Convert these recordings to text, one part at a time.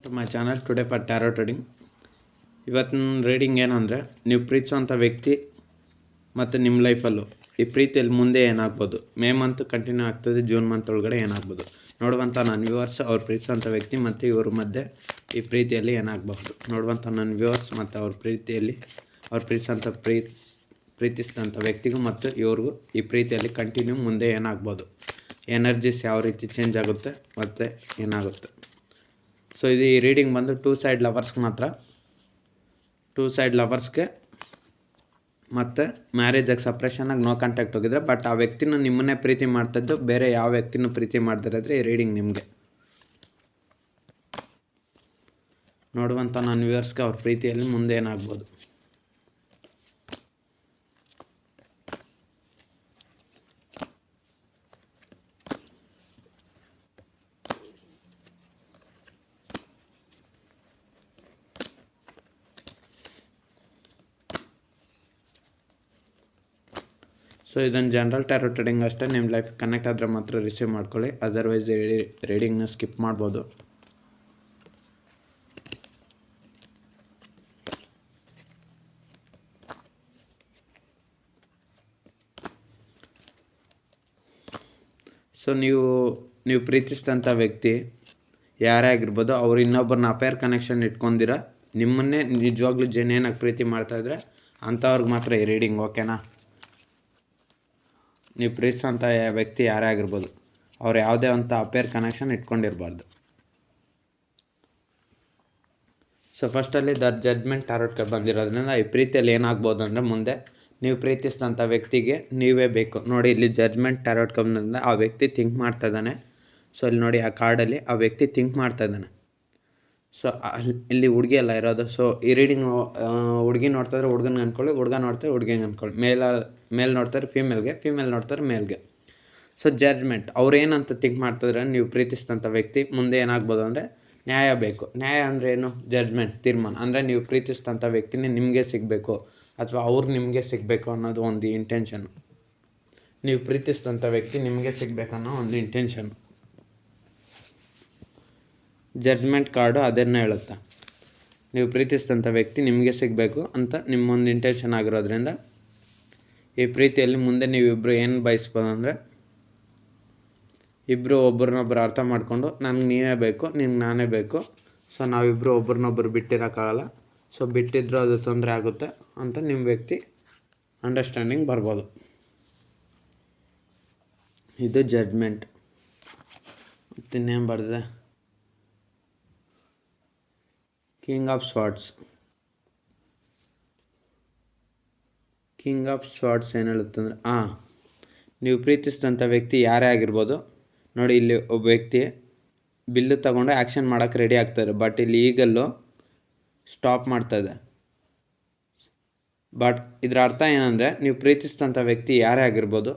To my channel today for tarot trading. ಇವತ್ತಿನ reading ಏನಂದರೆ, ನೀವು ಪ್ರೀತಿಸೋಂಥ ವ್ಯಕ್ತಿ ಮತ್ತು ನಿಮ್ಮ ಲೈಫಲ್ಲೂ ಈ ಪ್ರೀತಿಯಲ್ಲಿ ಮುಂದೆ ಏನಾಗ್ಬೋದು, ಮೇ ಮಂತ್ ಕಂಟಿನ್ಯೂ ಆಗ್ತದೆ, ಜೂನ್ ಮಂತ್ ಒಳಗಡೆ ಏನಾಗ್ಬೋದು ನೋಡುವಂಥ ನನ್ನ ವ್ಯೂವರ್ಸ್, ಅವ್ರು ಪ್ರೀತಿಸೋಂಥ ವ್ಯಕ್ತಿ ಮತ್ತು ಇವ್ರ ಮಧ್ಯೆ ಈ ಪ್ರೀತಿಯಲ್ಲಿ ಏನಾಗಬಹುದು ನೋಡುವಂಥ ನನ್ನ ವ್ಯೂವರ್ಸ್ ಮತ್ತು ಅವ್ರ ಪ್ರೀತಿಯಲ್ಲಿ ಅವ್ರು ಪ್ರೀತಿಸಿದಂಥ ವ್ಯಕ್ತಿಗೂ ಮತ್ತು ಇವ್ರಿಗೂ ಈ ಪ್ರೀತಿಯಲ್ಲಿ ಕಂಟಿನ್ಯೂ ಮುಂದೆ ಏನಾಗ್ಬೋದು, ಎನರ್ಜೀಸ್ ಯಾವ ರೀತಿ ಚೇಂಜ್ ಆಗುತ್ತೆ ಮತ್ತು ಏನಾಗುತ್ತೆ. ಸೊ ಇದು ಈ ರೀಡಿಂಗ್ ಬಂದು ಟೂ ಸೈಡ್ ಲವರ್ಸ್ಗೆ ಮಾತ್ರ, ಟೂ ಸೈಡ್ ಲವರ್ಸ್ಗೆ ಮತ್ತು ಮ್ಯಾರೇಜಾಗಿ ಸಪ್ರೇಷನಾಗಿ ನೋ ಕಾಂಟ್ಯಾಕ್ಟ್ ಹೋಗಿದ್ರೆ, ಬಟ್ ಆ ವ್ಯಕ್ತಿನೂ ನಿಮ್ಮನ್ನೇ ಪ್ರೀತಿ ಮಾಡ್ತಿದ್ದು, ಬೇರೆ ಯಾವ ವ್ಯಕ್ತಿನೂ ಪ್ರೀತಿ ಮಾಡ್ದಿರೋದ್ರೆ ಈ ರೀಡಿಂಗ್ ನಿಮಗೆ. ನೋಡುವಂಥ ನನ್ನ ವ್ಯೂವರ್ಸ್ಗೆ ಅವ್ರ ಪ್ರೀತಿಯಲ್ಲಿ ಮುಂದೆ ಏನಾಗ್ಬೋದು. ಸೊ ಇದೊಂದು ಜನರಲ್ ಟ್ಯಾರೋ ಟ್ರೇಡಿಂಗ್ ಅಷ್ಟೇ. ನಿಮ್ಮ ಲೈಫ್ ಕನೆಕ್ಟ್ ಆದರೆ ಮಾತ್ರ ರಿಸೀವ್ ಮಾಡ್ಕೊಳ್ಳಿ, ಅದರ್ವೈಸ್ ರೀಡಿಂಗ್ನ ಸ್ಕಿಪ್ ಮಾಡ್ಬೋದು. ಸೊ ನೀವು ಪ್ರೀತಿಸಿದಂಥ ವ್ಯಕ್ತಿ ಯಾರೇ ಆಗಿರ್ಬೋದು, ಅವ್ರು ಇನ್ನೊಬ್ಬರನ್ನ ಅಫೇರ್ ಕನೆಕ್ಷನ್ ಇಟ್ಕೊಂಡಿರ ನಿಮ್ಮನ್ನೇ ನಿಜವಾಗ್ಲೂ ಜೆನ್ಯೂನಾಗಿ ಪ್ರೀತಿ ಮಾಡ್ತಾಯಿದ್ರೆ ಅಂಥವ್ರಿಗೆ ಮಾತ್ರ ಈ ರೀಡಿಂಗ್, ಓಕೆನಾ? ನೀವು ಪ್ರೀತಿಸೋಂಥ ವ್ಯಕ್ತಿ ಯಾರೇ ಆಗಿರ್ಬೋದು, ಅವ್ರು ಯಾವುದೇ ಅಂತ ಅಫೇರ್ ಕನೆಕ್ಷನ್ ಇಟ್ಕೊಂಡಿರಬಾರ್ದು. ಸೊ ಫಸ್ಟಲ್ಲಿ ದ ಜಡ್ಜ್ಮೆಂಟ್ ಟಾರೋಟ್ ಕಾರ್ಡ್ ಬಂದಿರೋದ್ರಿಂದ ಈ ಪ್ರೀತಿಯಲ್ಲಿ ಏನಾಗ್ಬೋದು ಅಂದರೆ, ಮುಂದೆ ನೀವು ಪ್ರೀತಿಸಿದಂಥ ವ್ಯಕ್ತಿಗೆ ನೀವೇ ಬೇಕು. ನೋಡಿ, ಇಲ್ಲಿ ಜಡ್ಜ್ಮೆಂಟ್ ಟಾರೋಟ್ ಕಾರ್ಡ್ ಬಂದಿರೋದ್ರಿಂದ ಆ ವ್ಯಕ್ತಿ ಥಿಂಕ್ ಮಾಡ್ತಾ ಇದ್ದಾನೆ. ಸೊ ಇಲ್ಲಿ ನೋಡಿ, ಆ ಕಾರ್ಡಲ್ಲಿ ಆ ವ್ಯಕ್ತಿ ಥಿಂಕ್ ಮಾಡ್ತಾ ಇದ್ದಾನೆ. ಸೊ ಇಲ್ಲಿ ಹುಡುಗಿ ಎಲ್ಲ ಇರೋದು. ಸೊ ಈ ರೀಡಿಂಗ್ ಹುಡುಗಿ ನೋಡ್ತಾಯಿದ್ರೆ ಹುಡುಗನಿಗೆ ಅಂದ್ಕೊಳ್ಳಿ, ಹುಡುಗ ನೋಡ್ತಾರೆ ಹುಡುಗಿಗೆ ಅಂದ್ಕೊಳ್ಳಿ, ಮೇಲ್ ನೋಡ್ತಾರೆ ಫೀಮೇಲ್ಗೆ, ಫೀಮೇಲ್ ನೋಡ್ತಾರೆ ಮೇಲ್ಗೆ. ಸೊ ಜಡ್ಜ್ಮೆಂಟ್, ಅವ್ರು ಏನಂತ ಥಿಂಕ್ ಮಾಡ್ತಿದ್ರೆ, ನೀವು ಪ್ರೀತಿಸಿದಂಥ ವ್ಯಕ್ತಿ ಮುಂದೆ ಏನಾಗ್ಬೋದು ಅಂದರೆ, ನ್ಯಾಯ ಬೇಕು. ನ್ಯಾಯ ಅಂದರೆ ಏನು? ಜಡ್ಜ್ಮೆಂಟ್, ತೀರ್ಮಾನ. ಅಂದರೆ ನೀವು ಪ್ರೀತಿಸಿದಂಥ ವ್ಯಕ್ತಿನೇ ನಿಮಗೆ ಸಿಗಬೇಕು ಅಥವಾ ಅವ್ರು ನಿಮಗೆ ಸಿಗಬೇಕು ಅನ್ನೋದು ಒಂದು ಇಂಟೆನ್ಷನ್ನು. ನೀವು ಪ್ರೀತಿಸಿದಂಥ ವ್ಯಕ್ತಿ ನಿಮಗೆ ಸಿಗಬೇಕನ್ನೋ ಒಂದು ಇಂಟೆನ್ಷನ್ನು. ಜಡ್ಜ್ಮೆಂಟ್ ಕಾರ್ಡು ಅದನ್ನು ಹೇಳುತ್ತೆ. ನೀವು ಪ್ರೀತಿಸಿದಂಥ ವ್ಯಕ್ತಿ ನಿಮಗೆ ಸಿಗಬೇಕು ಅಂತ ನಿಮ್ಮೊಂದು ಇಂಟೆನ್ಷನ್ ಆಗಿರೋದ್ರಿಂದ ಈ ಪ್ರೀತಿಯಲ್ಲಿ ಮುಂದೆ ನೀವಿಬ್ಬರು ಏನು ಬಯಸ್ಬೋದು ಅಂದರೆ, ಇಬ್ಬರು ಒಬ್ರನ್ನೊಬ್ರು ಅರ್ಥ ಮಾಡಿಕೊಂಡು, ನನಗೆ ನೀನೇ ಬೇಕು, ನಿನ್ಗೆ ನಾನೇ ಬೇಕು, ಸೊ ನಾವಿಬ್ಬರು ಒಬ್ರನ್ನೊಬ್ರು ಬಿಟ್ಟಿರೋಕ್ಕಾಗಲ್ಲ, ಸೊ ಬಿಟ್ಟಿದ್ರೂ ಅದು ತೊಂದರೆ ಆಗುತ್ತೆ ಅಂತ ನಿಮ್ಮ ವ್ಯಕ್ತಿ ಅಂಡರ್ಸ್ಟ್ಯಾಂಡಿಂಗ್ ಬರ್ಬೋದು. ಇದು ಜಡ್ಜ್ಮೆಂಟ್. ಮತ್ತಿನ್ನೇನು ಬರ್ತದೆ? King of swords. King of swords ಏನು ಹೇಳುತ್ತೆ ಅಂದರೆ, ನೀವು ಪ್ರೀತಿಸಿದಂಥ ವ್ಯಕ್ತಿ ಯಾರೇ ಆಗಿರ್ಬೋದು, ನೋಡಿ ಇಲ್ಲಿ ಒಬ್ಬ ವ್ಯಕ್ತಿ ಬಿಲ್ಲು ತಗೊಂಡು ಆ್ಯಕ್ಷನ್ ಮಾಡೋಕ್ಕೆ ರೆಡಿ ಆಗ್ತಾರೆ, ಬಟ್ ಇಲ್ಲಿ ಈಗಲ್ಲೂ ಸ್ಟಾಪ್ ಮಾಡ್ತಾಯಿದೆ. ಬಟ್ ಇದರ ಅರ್ಥ ಏನಂದರೆ, ನೀವು ಪ್ರೀತಿಸಿದಂಥ ವ್ಯಕ್ತಿ ಯಾರೇ ಆಗಿರ್ಬೋದು,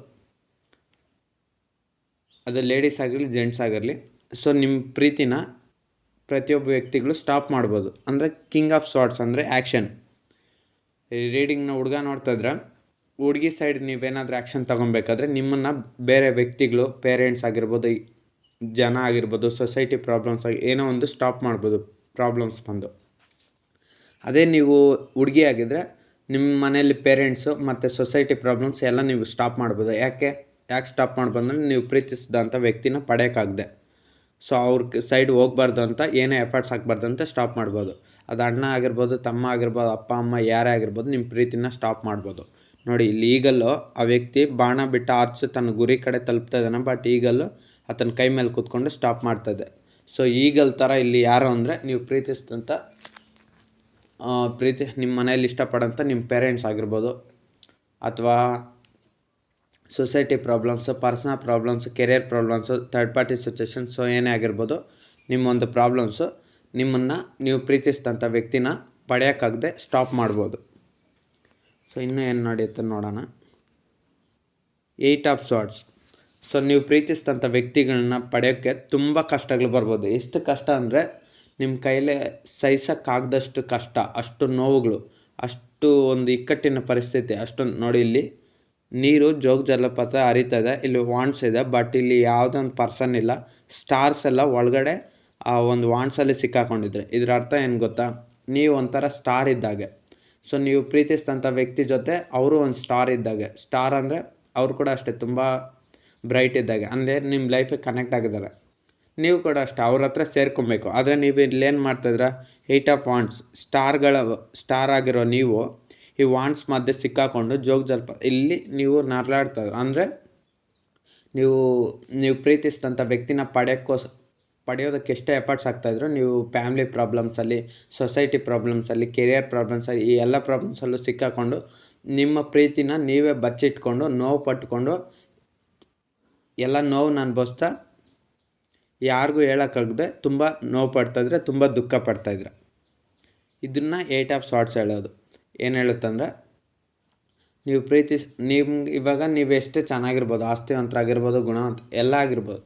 ಅದು ಲೇಡೀಸ್ ಆಗಿರಲಿ ಜೆಂಟ್ಸ್ ಆಗಿರಲಿ, ಸೊ ನಿಮ್ಮ ಪ್ರೀತಿನ ಪ್ರತಿಯೊಬ್ಬ ವ್ಯಕ್ತಿಗಳು ಸ್ಟಾಪ್ ಮಾಡ್ಬೋದು. ಅಂದರೆ ಕಿಂಗ್ ಆಫ್ ಸ್ವಾರ್ಡ್ಸ್ ಅಂದರೆ ಆ್ಯಕ್ಷನ್. ರೀಡಿಂಗ್ನ ಹುಡುಗ ನೋಡ್ತಾಯಿದ್ರೆ, ಹುಡುಗಿ ಸೈಡ್ ನೀವೇನಾದರೂ ಆ್ಯಕ್ಷನ್ ತೊಗೊಬೇಕಾದ್ರೆ ನಿಮ್ಮನ್ನು ಬೇರೆ ವ್ಯಕ್ತಿಗಳು, ಪೇರೆಂಟ್ಸ್ ಆಗಿರ್ಬೋದು, ಜನ ಆಗಿರ್ಬೋದು, ಸೊಸೈಟಿ ಪ್ರಾಬ್ಲಮ್ಸ್ ಆಗಿ ಏನೋ ಒಂದು ಸ್ಟಾಪ್ ಮಾಡ್ಬೋದು, ಪ್ರಾಬ್ಲಮ್ಸ್ ಬಂದು. ಅದೇ ನೀವು ಹುಡುಗಿ ಆಗಿದ್ದರೆ ನಿಮ್ಮ ಮನೆಯಲ್ಲಿ ಪೇರೆಂಟ್ಸು ಮತ್ತು ಸೊಸೈಟಿ ಪ್ರಾಬ್ಲಮ್ಸ್ ಎಲ್ಲ ನೀವು ಸ್ಟಾಪ್ ಮಾಡ್ಬೋದು. ಯಾಕೆ ಸ್ಟಾಪ್ ಮಾಡ್ಬೋದು ಅಂದರೆ, ನೀವು ಪ್ರೀತಿಸಿದಂಥ ವ್ಯಕ್ತಿನ ಪಡೆಯೋಕ್ಕಾಗದೆ, ಸೊ ಅವ್ರ ಸೈಡ್ ಹೋಗ್ಬಾರ್ದು ಅಂತ, ಏನೇ ಎಫರ್ಟ್ಸ್ ಹಾಕ್ಬಾರ್ದು ಅಂತ ಸ್ಟಾಪ್ ಮಾಡ್ಬೋದು. ಅದು ಅಣ್ಣ ಆಗಿರ್ಬೋದು, ತಮ್ಮ ಆಗಿರ್ಬೋದು, ಅಪ್ಪ ಅಮ್ಮ ಯಾರೇ ಆಗಿರ್ಬೋದು, ನಿಮ್ಮ ಪ್ರೀತಿನ ಸ್ಟಾಪ್ ಮಾಡ್ಬೋದು. ನೋಡಿ, ಇಲ್ಲಿ ಈಗಲ್ಲೂ ಆ ವ್ಯಕ್ತಿ ಬಾಣ ಬಿಟ್ಟು ಆರ್ಚ್ ತನ್ನ ಗುರಿ ಕಡೆ ತಲುಪ್ತಾ ಇದ್ದಾನೆ, ಬಟ್ ಈಗಲ್ಲೂ ಆತನ ಕೈ ಮೇಲೆ ಕೂತ್ಕೊಂಡು ಸ್ಟಾಪ್ ಮಾಡ್ತಾಯಿದೆ. ಸೊ ಈಗಲ್ ಥರ ಇಲ್ಲಿ ಯಾರು ಅಂದರೆ, ನೀವು ಪ್ರೀತಿಸಿದಂಥ ನಿಮ್ಮ ಮನೆಯಲ್ಲಿ ಇಷ್ಟಪಡೋಂಥ ನಿಮ್ಮ ಪೇರೆಂಟ್ಸ್ ಆಗಿರ್ಬೋದು, ಅಥವಾ society problems, personal problems, career problems, third party situation, so ಏನೇ ಆಗಿರ್ಬೋದು, ನಿಮ್ಮೊಂದು ಪ್ರಾಬ್ಲಮ್ಸು ನಿಮ್ಮನ್ನು ನೀವು ಪ್ರೀತಿಸಿದಂಥ ವ್ಯಕ್ತಿನ ಪಡೆಯೋಕ್ಕಾಗದೆ ಸ್ಟಾಪ್ ಮಾಡ್ಬೋದು. ಸೊ ಇನ್ನೂ ಏನು ನಡೆಯುತ್ತೆ ನೋಡೋಣ. 8 ಆಫ್ ಸ್ವಾರ್ಡ್ಸ್. ಸೊ ನೀವು ಪ್ರೀತಿಸಿದಂಥ ವ್ಯಕ್ತಿಗಳನ್ನ ಪಡೆಯೋಕ್ಕೆ ತುಂಬ ಕಷ್ಟಗಳು ಬರ್ಬೋದು. ಎಷ್ಟು ಕಷ್ಟ ಅಂದರೆ, ನಿಮ್ಮ ಕೈಲೇ ಸಹಿಸೋಕ್ಕಾಗದಷ್ಟು ಕಷ್ಟ, ಅಷ್ಟು ನೋವುಗಳು, ಅಷ್ಟು ಒಂದು ಇಕ್ಕಟ್ಟಿನ ಪರಿಸ್ಥಿತಿ, ಅಷ್ಟೊಂದು. ನೋಡಿ, ಇಲ್ಲಿ ನೀರು ಜೋಗ ಜಲಪಾತ ಹರಿತದೆ, ಇಲ್ಲಿ ವಾಂಡ್ಸ್ ಇದೆ, ಬಟ್ ಇಲ್ಲಿ ಯಾವುದೋ ಒಂದು ಪರ್ಸನ್ ಇಲ್ಲ, ಸ್ಟಾರ್ಸ್ ಎಲ್ಲ ಒಳಗಡೆ ಆ ಒಂದು ವಾಂಟ್ಸಲ್ಲಿ ಸಿಕ್ಕಾಕೊಂಡಿದ್ರೆ ಇದರ ಅರ್ಥ ಏನು ಗೊತ್ತಾ? ನೀವು ಒಂಥರ ಸ್ಟಾರ್ ಇದ್ದಾಗೆ. ಸೊ ನೀವು ಪ್ರೀತಿಸಿದಂಥ ವ್ಯಕ್ತಿ ಜೊತೆ ಅವರು ಒಂದು ಸ್ಟಾರ್ ಇದ್ದಾಗೆ. ಸ್ಟಾರ್ ಅಂದರೆ ಅವ್ರು ಕೂಡ ಅಷ್ಟೇ ತುಂಬ ಬ್ರೈಟ್ ಇದ್ದಾಗೆ. ಅಂದರೆ ನಿಮ್ಮ ಲೈಫಿಗೆ ಕನೆಕ್ಟ್ ಆಗಿದ್ದಾರೆ. ನೀವು ಕೂಡ ಅಷ್ಟೇ ಅವ್ರ ಹತ್ರ ಸೇರ್ಕೊಬೇಕು. ಆದರೆ ನೀವು ಇಲ್ಲೇನು ಮಾಡ್ತಾಯಿದ್ರ? 8 ಆಫ್ ವಾಂಟ್ಸ್ ಸ್ಟಾರ್ ಆಗಿರೋ ನೀವು ಈ ವಾಂಟ್ಸ್ ಮಧ್ಯೆ ಸಿಕ್ಕಾಕೊಂಡು ಇಲ್ಲಿ ನೀವು ನರಳಾಡ್ತಾರೆ. ಅಂದರೆ ನೀವು ಪ್ರೀತಿಸಿದಂಥ ವ್ಯಕ್ತಿನ ಪಡೆಯೋದಕ್ಕೆ ಎಷ್ಟೇ ಎಫರ್ಟ್ಸ್ ಆಗ್ತಾಯಿದ್ರು, ನೀವು ಫ್ಯಾಮಿಲಿ ಪ್ರಾಬ್ಲಮ್ಸಲ್ಲಿ, ಸೊಸೈಟಿ ಪ್ರಾಬ್ಲಮ್ಸಲ್ಲಿ, ಕೆರಿಯರ್ ಪ್ರಾಬ್ಲಮ್ಸಲ್ಲಿ, ಈ ಎಲ್ಲ ಪ್ರಾಬ್ಲಮ್ಸಲ್ಲೂ ಸಿಕ್ಕಾಕೊಂಡು ನಿಮ್ಮ ಪ್ರೀತಿನ ನೀವೇ ಬಚ್ಚಿಟ್ಕೊಂಡು ನೋವು ಪಟ್ಕೊಂಡು ಎಲ್ಲ ನೋವನ್ನು ಅನುಭವಿಸ್ತಾ ಯಾರಿಗೂ ಹೇಳೋಕ್ಕಾಗದೆ ತುಂಬ ನೋವು ಪಡ್ತಾಯಿದ್ರೆ, ತುಂಬ ದುಃಖ ಪಡ್ತಾಯಿದ್ರೆ. ಇದನ್ನು 8 ಆಫ್ ಸಾರ್ಟ್ಸ್ ಹೇಳೋದು. ಏನು ಹೇಳುತ್ತಂದ್ರೆ, ನಿಮ್ಗೆ ಇವಾಗ ನೀವು ಎಷ್ಟೇ ಚೆನ್ನಾಗಿರ್ಬೋದು, ಆಸ್ತಿವಂತರಾಗಿರ್ಬೋದು, ಗುಣವಂತ ಎಲ್ಲ ಆಗಿರ್ಬೋದು.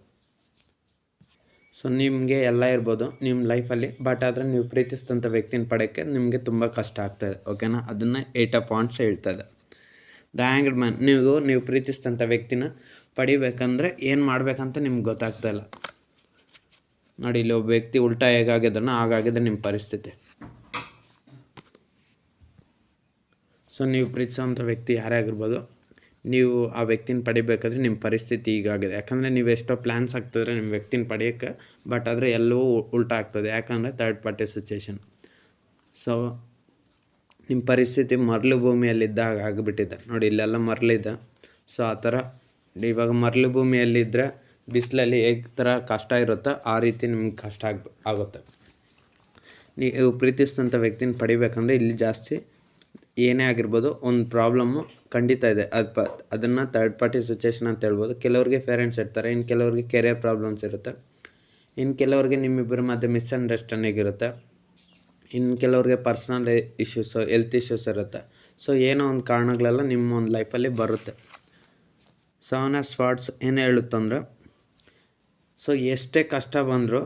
ಸೊ ನಿಮಗೆ ಎಲ್ಲ ಇರ್ಬೋದು ನಿಮ್ಮ ಲೈಫಲ್ಲಿ. ಬಟ್ ಆದರೆ ನೀವು ಪ್ರೀತಿಸಿದಂಥ ವ್ಯಕ್ತಿನ ಪಡೆಯೋಕ್ಕೆ ನಿಮಗೆ ತುಂಬ ಕಷ್ಟ ಆಗ್ತಾಯಿದೆ. ಓಕೆನಾ? ಅದನ್ನು 8 ಆಫ್ ವಾಂಟ್ಸ್ ಹೇಳ್ತಾಯಿದೆ. The hanged man. ನೀವು ಪ್ರೀತಿಸಿದಂಥ ವ್ಯಕ್ತಿನ ಪಡಿಬೇಕಂದ್ರೆ ಏನು ಮಾಡಬೇಕಂತ ನಿಮ್ಗೆ ಗೊತ್ತಾಗ್ತಾಯಿಲ್ಲ. ನೋಡಿ, ಇಲ್ಲಿ ಒಬ್ಬ ವ್ಯಕ್ತಿ ಉಲ್ಟಾ ಹೇಗಾಗಿದ್ದಾನೋ ಹಾಗಾಗಿದೆ ನಿಮ್ಮ ಪರಿಸ್ಥಿತಿ. ಸೊ ನೀವು ಪ್ರೀತಿಸೋಂಥ ವ್ಯಕ್ತಿ ಯಾರೇ ಆಗಿರ್ಬೋದು, ನೀವು ಆ ವ್ಯಕ್ತಿನ ಪಡಿಬೇಕಾದ್ರೆ ನಿಮ್ಮ ಪರಿಸ್ಥಿತಿ ಹೀಗಾಗಿದೆ. ಯಾಕಂದರೆ ನೀವು ಎಷ್ಟೋ ಪ್ಲ್ಯಾನ್ಸ್ ಆಗ್ತಿದ್ರೆ ನಿಮ್ಮ ವ್ಯಕ್ತಿನ ಪಡೆಯೋಕ್ಕೆ, ಬಟ್ ಆದರೆ ಎಲ್ಲವೂ ಉಲ್ಟಾ ಆಗ್ತದೆ. ಯಾಕಂದರೆ ಥರ್ಡ್ ಪಾರ್ಟಿ ಸಿಚುವೇಶನ್. ಸೊ ನಿಮ್ಮ ಪರಿಸ್ಥಿತಿ ಮರಳು ಭೂಮಿಯಲ್ಲಿದ್ದಾಗ ಆಗಿಬಿಟ್ಟಿದೆ. ನೋಡಿ, ಇಲ್ಲೆಲ್ಲ ಮರಳಿದೆ. ಸೊ ಆ ಥರ ಇವಾಗ ಮರಳು ಭೂಮಿಯಲ್ಲಿದ್ದರೆ ಬಿಸಿಲಲ್ಲಿ ಹೇಗೆ ಥರ ಕಷ್ಟ ಇರುತ್ತೋ ಆ ರೀತಿ ನಿಮ್ಗೆ ಕಷ್ಟ ಆಗುತ್ತೆ. ನೀವು ಪ್ರೀತಿಸಿದಂಥ ವ್ಯಕ್ತಿನ ಪಡಿಬೇಕಂದ್ರೆ ಇಲ್ಲಿ ಜಾಸ್ತಿ ಏನೇ ಆಗಿರ್ಬೋದು ಒಂದು ಪ್ರಾಬ್ಲಮ್ಮು ಖಂಡಿತ ಇದೆ. ಅದನ್ನು ಥರ್ಡ್ ಪಾರ್ಟಿ ಸಿಚುವೇಶನ್ ಅಂತ ಹೇಳ್ಬೋದು. ಕೆಲವ್ರಿಗೆ ಪೇರೆಂಟ್ಸ್ ಇರ್ತಾರೆ, ಇನ್ನು ಕೆಲವ್ರಿಗೆ ಕೆರಿಯರ್ ಪ್ರಾಬ್ಲಮ್ಸ್ ಇರುತ್ತೆ, ಇನ್ನು ಕೆಲವ್ರಿಗೆ ನಿಮ್ಮಿಬ್ಬರ ಮಧ್ಯೆ ಮಿಸ್ಅಂಡರ್ಸ್ಟ್ಯಾಂಡಿಂಗ್ ಇರುತ್ತೆ, ಇನ್ನು ಕೆಲವ್ರಿಗೆ ಪರ್ಸ್ನಲ್ ಇಶ್ಯೂಸು, ಹೆಲ್ತ್ ಇಶ್ಯೂಸ್ ಇರುತ್ತೆ. ಸೊ ಏನೋ ಒಂದು ಕಾರಣಗಳೆಲ್ಲ ನಿಮ್ಮ ಒಂದು ಲೈಫಲ್ಲಿ ಬರುತ್ತೆ. ಸೆವೆನ್ ಆಫ್ ಸ್ವಾರ್ಡ್ಸ್ ಏನು ಹೇಳುತ್ತಂದ್ರೆ, ಸೊ ಎಷ್ಟೇ ಕಷ್ಟ ಬಂದರೂ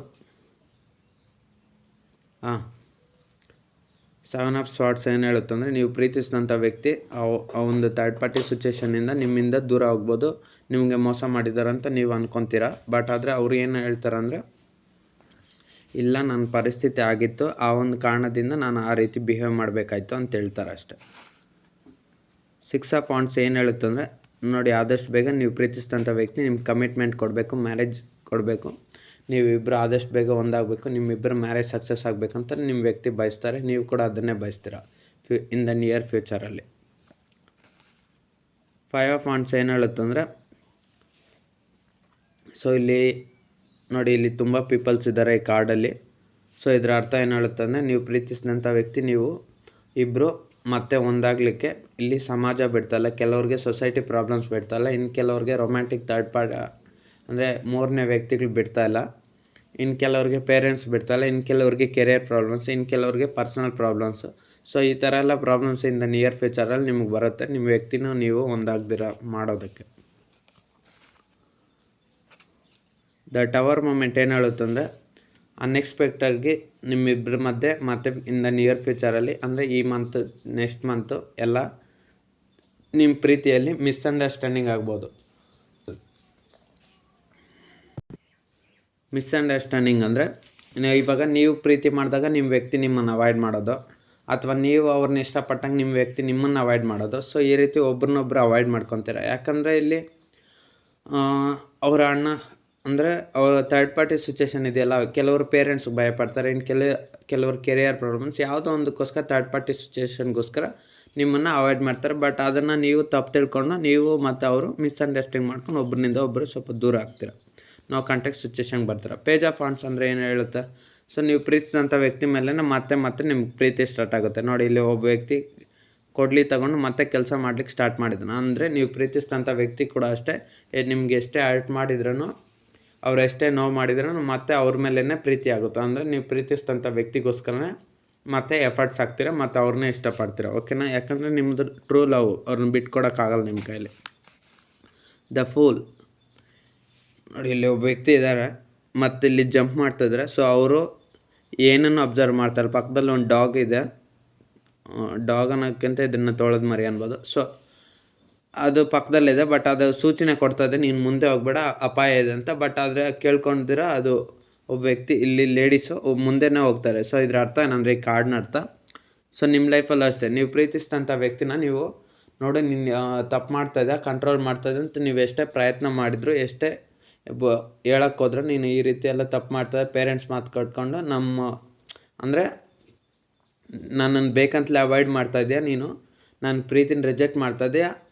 ಸೆವೆನ್ ಆಫ್ ಸ್ವಾರ್ಡ್ಸ್ ಏನು ಹೇಳುತ್ತಂದರೆ, ನೀವು ಪ್ರೀತಿಸಿದಂಥ ವ್ಯಕ್ತಿ ಆ ಒಂದು ಥರ್ಡ್ ಪಾರ್ಟಿ ಸಿಚುವೇಶನ್ನಿಂದ ನಿಮ್ಮಿಂದ ದೂರ ಹೋಗ್ಬೋದು. ನಿಮಗೆ ಮೋಸ ಮಾಡಿದಾರಂತ ನೀವು ಅಂದ್ಕೊತೀರ. ಬಟ್ ಆದರೆ ಅವ್ರು ಏನು ಹೇಳ್ತಾರಂದರೆ, ಇಲ್ಲ ನನ್ನ ಪರಿಸ್ಥಿತಿ ಆಗಿತ್ತು, ಆ ಒಂದು ಕಾರಣದಿಂದ ನಾನು ಆ ರೀತಿ ಬಿಹೇವ್ ಮಾಡಬೇಕಾಯ್ತು ಅಂತ ಹೇಳ್ತಾರೆ ಅಷ್ಟೆ. 6 ಆಫ್ ವಾಂಟ್ಸ್ ಏನು ಹೇಳುತ್ತಂದರೆ, ನೋಡಿ ಆದಷ್ಟು ಬೇಗ ನೀವು ಪ್ರೀತಿಸಿದಂಥ ವ್ಯಕ್ತಿ ನಿಮ್ಗೆ ಕಮಿಟ್ಮೆಂಟ್ ಕೊಡಬೇಕು, ಮ್ಯಾರೇಜ್ ಕೊಡಬೇಕು. ನೀವಿಬ್ಬರು ಆದಷ್ಟು ಬೇಗ ಒಂದಾಗಬೇಕು, ನಿಮ್ಮಿಬ್ಬರು ಮ್ಯಾರೇಜ್ ಸಕ್ಸಸ್ ಆಗಬೇಕಂತ ನಿಮ್ಮ ವ್ಯಕ್ತಿ ಬಯಸ್ತಾರೆ. ನೀವು ಕೂಡ ಅದನ್ನೇ ಬಯಸ್ತೀರ ಇನ್ ದ ನಿಯರ್ ಫ್ಯೂಚರಲ್ಲಿ. 5 ಆಫ್ ವಾಂಟ್ಸ್ ಏನು ಹೇಳುತ್ತಂದರೆ, ಸೊ ಇಲ್ಲಿ ನೋಡಿ, ಇಲ್ಲಿ ತುಂಬ ಪೀಪಲ್ಸ್ ಇದ್ದಾರೆ ಈ ಕಾರ್ಡಲ್ಲಿ. ಸೊ ಇದರ ಅರ್ಥ ಏನು ಹೇಳುತ್ತಂದರೆ, ನೀವು ಪ್ರೀತಿಸಿದಂಥ ವ್ಯಕ್ತಿ ನೀವು ಇಬ್ಬರು ಮತ್ತೆ ಒಂದಾಗಲಿಕ್ಕೆ ಇಲ್ಲಿ ಸಮಾಜ ಬಿಡ್ತಾಯಿಲ್ಲ. ಕೆಲವ್ರಿಗೆ ಸೊಸೈಟಿ ಪ್ರಾಬ್ಲಮ್ಸ್ ಬಿಡ್ತಾಯಿಲ್ಲ, ಇನ್ನು ಕೆಲವ್ರಿಗೆ ರೊಮ್ಯಾಂಟಿಕ್ ಥರ್ಡ್ ಪಾರ್ಟಿ ಅಂದರೆ ಮೂರನೇ ವ್ಯಕ್ತಿಗಳು ಬಿಡ್ತಾಯಿಲ್ಲ, ಇನ್ನು ಕೆಲವ್ರಿಗೆ ಪೇರೆಂಟ್ಸ್ ಬಿಡ್ತಾಯಿಲ್ಲ, ಇನ್ನು ಕೆಲವ್ರಿಗೆ ಕೆರಿಯರ್ ಪ್ರಾಬ್ಲಮ್ಸ್, ಇನ್ನು ಕೆಲವ್ರಿಗೆ ಪರ್ಸನಲ್ ಪ್ರಾಬ್ಲಮ್ಸು. ಸೊ ಈ ಥರ ಎಲ್ಲ ಪ್ರಾಬ್ಲಮ್ಸ್ ಇನ್ ದ ನಿಯರ್ ಫ್ಯೂಚರಲ್ಲಿ ನಿಮಗೆ ಬರುತ್ತೆ, ನಿಮ್ಮ ವ್ಯಕ್ತಿನೂ ನೀವು ಒಂದಾಗ್ದಿರ ಮಾಡೋದಕ್ಕೆ. ದ ಟವರ್ ಮೂಮೆಂಟ್ ಏನು ಹೇಳುತ್ತಂದರೆ, ಅನ್ಎಕ್ಸ್ಪೆಕ್ಟಾಗಿ ನಿಮ್ಮಿಬ್ಬರ ಮಧ್ಯೆ ಮತ್ತೆ ಇನ್ ದ ನಿಯರ್ ಫ್ಯೂಚರಲ್ಲಿ, ಅಂದರೆ ಈ ಮಂತು ನೆಕ್ಸ್ಟ್ ಮಂತು ಎಲ್ಲ ನಿಮ್ಮ ಪ್ರೀತಿಯಲ್ಲಿ ಮಿಸ್ಅಂಡರ್ಸ್ಟ್ಯಾಂಡಿಂಗ್ ಆಗ್ಬೋದು. ಮಿಸ್ಅಂಡರ್ಸ್ಟ್ಯಾಂಡಿಂಗ್ ಅಂದರೆ ಇವಾಗ ನೀವು ಪ್ರೀತಿ ಮಾಡಿದಾಗ ನಿಮ್ಮ ವ್ಯಕ್ತಿ ನಿಮ್ಮನ್ನು ಅವಾಯ್ಡ್ ಮಾಡೋದು, ಅಥವಾ ನೀವು ಅವ್ರನ್ನ ಇಷ್ಟಪಟ್ಟಂಗೆ ನಿಮ್ಮ ವ್ಯಕ್ತಿ ನಿಮ್ಮನ್ನು ಅವಾಯ್ಡ್ ಮಾಡೋದು. ಸೊ ಈ ರೀತಿ ಒಬ್ರನ್ನೊಬ್ರು ಅವಾಯ್ಡ್ ಮಾಡ್ಕೊತೀರ. ಯಾಕಂದರೆ ಇಲ್ಲಿ ಅವರ ಅಣ್ಣ ಅಂದರೆ ಅವ್ರ ಥರ್ಡ್ ಪಾರ್ಟಿ ಸಿಚುವೇಶನ್ ಇದೆಯಲ್ಲ, ಕೆಲವರು ಪೇರೆಂಟ್ಸ್ಗೆ ಭಯಪಡ್ತಾರೆ, ಇನ್ನು ಕೆಲವರು ಕೆರಿಯರ್ ಪ್ರಾಬ್ಲಮ್ಸ್, ಯಾವುದೋ ಒಂದಕ್ಕೋಸ್ಕರ ಥರ್ಡ್ ಪಾರ್ಟಿ ಸಿಚುವೇಶನ್ಗೋಸ್ಕರ ನಿಮ್ಮನ್ನು ಅವಾಯ್ಡ್ ಮಾಡ್ತಾರೆ. ಬಟ್ ಅದನ್ನು ನೀವು ತಪ್ಪು ತಿಳ್ಕೊಂಡು ನೀವು ಮತ್ತು ಅವರು ಮಿಸ್ಅಂಡರ್ಸ್ಟ್ಯಾಂಡಿಂಗ್ ಮಾಡ್ಕೊಂಡು ಒಬ್ಬರಿಂದ ಒಬ್ಬರು ಸ್ವಲ್ಪ ದೂರ ಆಗ್ತೀರ, ನಾವು ಕಾಂಟ್ಯಾಕ್ಟ್ ಸಿಚುವೇಶನ್ಗೆ ಬರ್ತೀರ. ಪೇಜ್ ಆಫ್ ವಾಂಟ್ಸ್ ಅಂದರೆ ಏನು ಹೇಳುತ್ತೆ, ಸೊ ನೀವು ಪ್ರೀತಿಸಿದಂಥ ವ್ಯಕ್ತಿ ಮೇಲೆ ಮತ್ತೆ ನಿಮ್ಗೆ ಪ್ರೀತಿ ಸ್ಟಾರ್ಟ್ ಆಗುತ್ತೆ. ನೋಡಿ, ಇಲ್ಲಿ ಒಬ್ಬ ವ್ಯಕ್ತಿ ಕೊಡ್ಲಿ ತಗೊಂಡು ಮತ್ತೆ ಕೆಲಸ ಮಾಡ್ಲಿಕ್ಕೆ ಸ್ಟಾರ್ಟ್ ಮಾಡಿದ್ದಾನೆ. ಅಂದರೆ ನೀವು ಪ್ರೀತಿಸಿದಂಥ ವ್ಯಕ್ತಿ ಕೂಡ ಅಷ್ಟೇ, ನಿಮ್ಗೆ ಎಷ್ಟೇ ಹರ್ಟ್ ಮಾಡಿದ್ರೂ, ಅವ್ರು ಎಷ್ಟೇ ನೋವು ಮಾಡಿದ್ರೂ ಮತ್ತೆ ಅವ್ರ ಮೇಲೇ ಪ್ರೀತಿ ಆಗುತ್ತೆ. ಅಂದರೆ ನೀವು ಪ್ರೀತಿಸಿದಂಥ ವ್ಯಕ್ತಿಗೋಸ್ಕರನೇ ಮತ್ತೆ ಎಫರ್ಟ್ಸ್ ಹಾಕ್ತೀರ, ಮತ್ತು ಅವ್ರನ್ನೇ ಇಷ್ಟಪಡ್ತೀರ. ಓಕೆನಾ? ಯಾಕಂದರೆ ನಿಮ್ಮದು ಟ್ರೂ ಲವ್, ಅವ್ರನ್ನ ಬಿಟ್ಕೊಡೋಕ್ಕಾಗಲ್ಲ ನಿಮ್ಮ ಕೈಲಿ. The pool. ನೋಡಿ, ಇಲ್ಲಿ ಒಬ್ಬ ವ್ಯಕ್ತಿ ಇದ್ದಾರೆ, ಮತ್ತು ಇಲ್ಲಿ ಜಂಪ್ ಮಾಡ್ತಿದ್ದಾರೆ. ಸೊ ಅವರು ಏನನ್ನು ಅಬ್ಸರ್ವ್ ಮಾಡ್ತಾರೆ, ಪಕ್ಕದಲ್ಲಿ ಒಂದು ಡಾಗ್ ಇದೆ. ಡಾಗ್ ಅನ್ನೋಕ್ಕಿಂತ ಇದನ್ನು ತೊಳೆದು ಮರಿ ಅನ್ಬೋದು. ಸೊ ಅದು ಪಕ್ಕದಲ್ಲಿದೆ, ಬಟ್ ಅದು ಸೂಚನೆ ಕೊಡ್ತಾಯಿದೆ, ನೀನು ಮುಂದೆ ಹೋಗ್ಬೇಡ, ಅಪಾಯ ಇದೆ ಅಂತ. ಬಟ್ ಆದರೆ ಕೇಳ್ಕೊಂಡಿರ ಅದು ಒಬ್ಬ ವ್ಯಕ್ತಿ ಇಲ್ಲಿ ಲೇಡೀಸು ಮುಂದೆನೇ ಹೋಗ್ತಾರೆ. ಸೊ ಇದ್ರ ಅರ್ಥ ಏನಂದರೆ ಈ ಕಾರ್ಡ್ನ ಅರ್ಥ. ಸೊ ನಿಮ್ಮ ಲೈಫಲ್ಲೂ ಅಷ್ಟೇ, ನೀವು ಪ್ರೀತಿಸಿದಂಥ ವ್ಯಕ್ತಿನ ನೀವು ನೋಡಿ ನೀನು ತಪ್ಪು ಮಾಡ್ತಾಯಿದ್ದೆ, ಕಂಟ್ರೋಲ್ ಮಾಡ್ತಾಯಿದ್ದೆ ಅಂತ ನೀವು ಎಷ್ಟೇ ಪ್ರಯತ್ನ ಮಾಡಿದ್ರು, ಎಷ್ಟೇ ಹೇಳಕ್ಕೆ ಹೋದ್ರೆ ನೀನು ಈ ರೀತಿ ಎಲ್ಲ ತಪ್ಪು ಮಾಡ್ತಾಯಿದ್ದೆ, ಪೇರೆಂಟ್ಸ್ ಮಾತು ಕಟ್ಕೊಂಡು ಅಂದರೆ ನನ್ನನ್ನು ಬೇಕಂತಲೇ ಅವಾಯ್ಡ್ ಮಾಡ್ತಾಯಿದ್ದೀಯ ನೀನು, ನನ್ನ ಪ್ರೀತಿನ ರಿಜೆಕ್ಟ್ ಮಾಡ್ತಾಯಿದ್ದೀಯ,